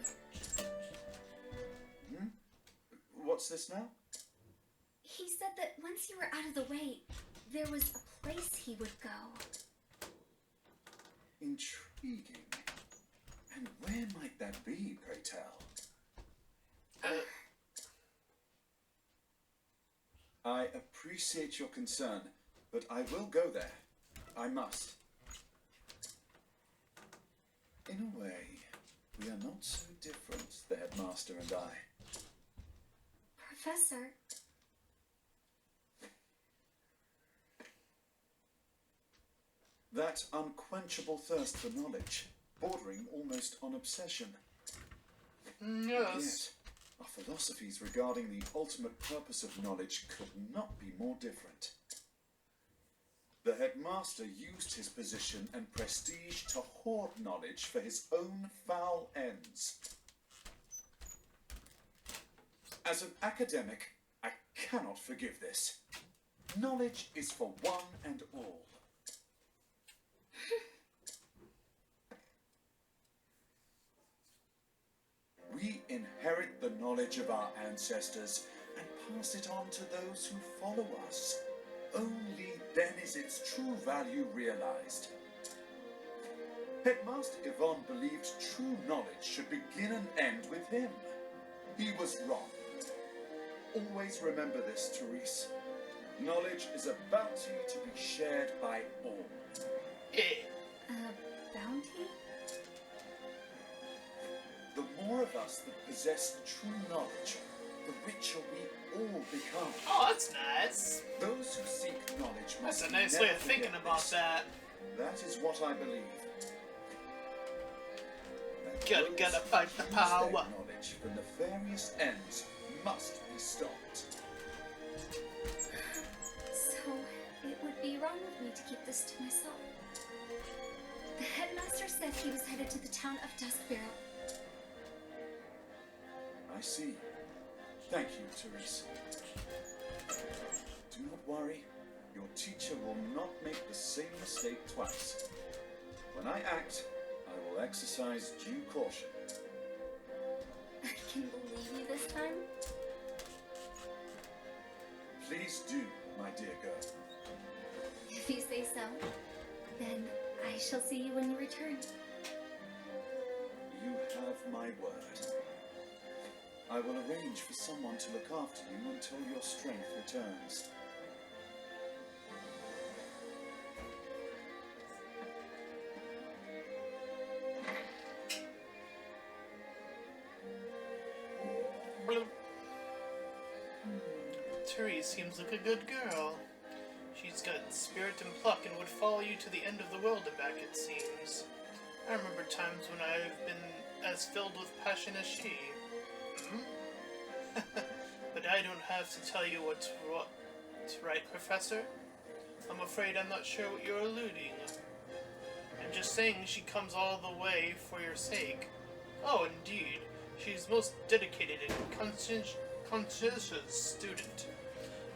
What's this now? He said that once you were out of the way, there was a place he would go. Intriguing. And where might that be, pray tell? I appreciate your concern, but I will go there. I must. In a way, we are not so different, the headmaster and I. Professor, That unquenchable thirst for knowledge, bordering almost on obsession. Yes. Yet, our philosophies regarding the ultimate purpose of knowledge could not be more different. The headmaster used his position and prestige to hoard knowledge for his own foul ends. As an academic, I cannot forgive this. Knowledge is for one and all. We inherit the knowledge of our ancestors and pass it on to those who follow us. Only then is its true value realized. Headmaster Yvonne believed true knowledge should begin and end with him. He was wrong. Always remember this, Therese. Knowledge is a bounty to be shared by all. bounty? The more of us that possess true knowledge, the richer we all become. Oh, that's nice. Those who seek knowledge must That's a nice way never of thinking forget about this. that. That is what I believe. And Gotta those fight who the use power. their knowledge for nefarious ends must be stopped. So, it would be wrong of me to keep this to myself. The headmaster said he was headed to the town of Duskbarrow. I see. Thank you, Therese. Do not worry. Your teacher will not make the same mistake twice. When I act, I will exercise due caution. I can believe you this time? Please do, my dear girl. If you say so, then I shall see you when you return. You have my word. I will arrange for someone to look after you until your strength returns. Bloop. Therese seems like a good girl. She's got spirit and pluck and would follow you to the end of the world and back, it seems. I remember times when I've been as filled with passion as she. But I don't have to tell you what's right, Professor. I'm afraid I'm not sure what you're alluding. I'm just saying she comes all the way for your sake. Oh, indeed. She's most dedicated and conscientious student.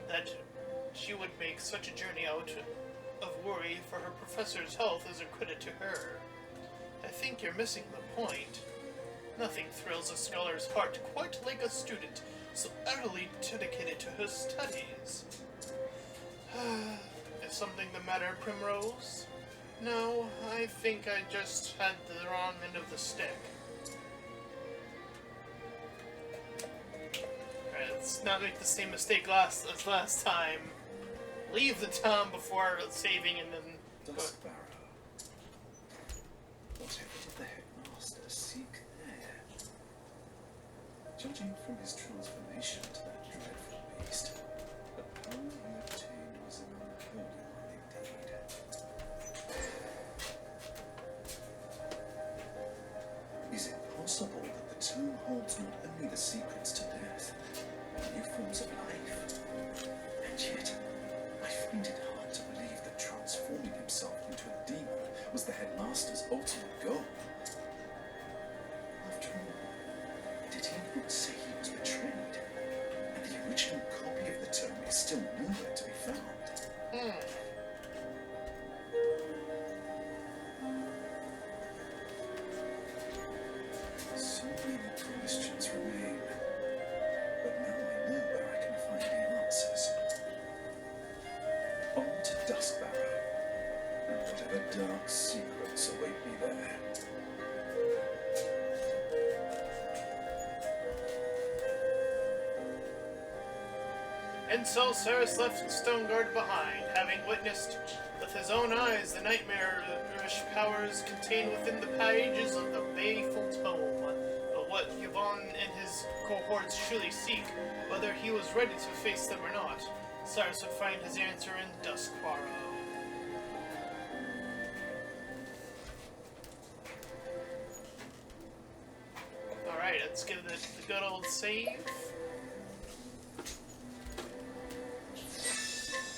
That she would make such a journey out of worry for her professor's health is a credit to her. I think you're missing the point. Nothing thrills a scholar's heart quite like a student so utterly dedicated to her studies. Is something the matter, Primrose? No, I think I just had the wrong end of the stick. Alright, let's not make the same mistake as last time. Leave the town before saving and then... Duskbarrow. Whatever did the headmaster seek there? Judging from his transformation to that dreadful beast, the power he obtained was an unholy one indeed. Is it possible that the tomb holds not only the secrets to death, but new forms of life? And yet, I find it hard to believe that transforming himself into a demon was the headmaster's ultimate goal. After all, did he not say he was betrayed? And the original copy of the tome is still nowhere to be found. So many questions remain. But now I know where I can find the answers. On to Duskbarrow, and whatever dark secrets await me there. And so Cyrus left Stoneguard behind, having witnessed with his own eyes the nightmarish powers contained within the pages of the baleful tome. But what Yvonne and his cohorts truly seek, whether he was ready to face them or not, Cyrus would find his answer in Duskbarrow. Alright, let's give it the good old save.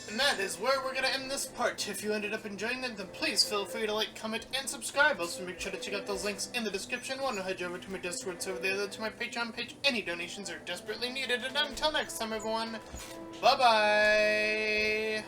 And that is where we're going to end this part. If you ended up enjoying it, then please feel free to like, comment, and subscribe. Also, make sure to check out those links in the description. One will head you over to my Discord server, the other to my Patreon page. Any donations are desperately needed. And until next time, everyone, bye-bye!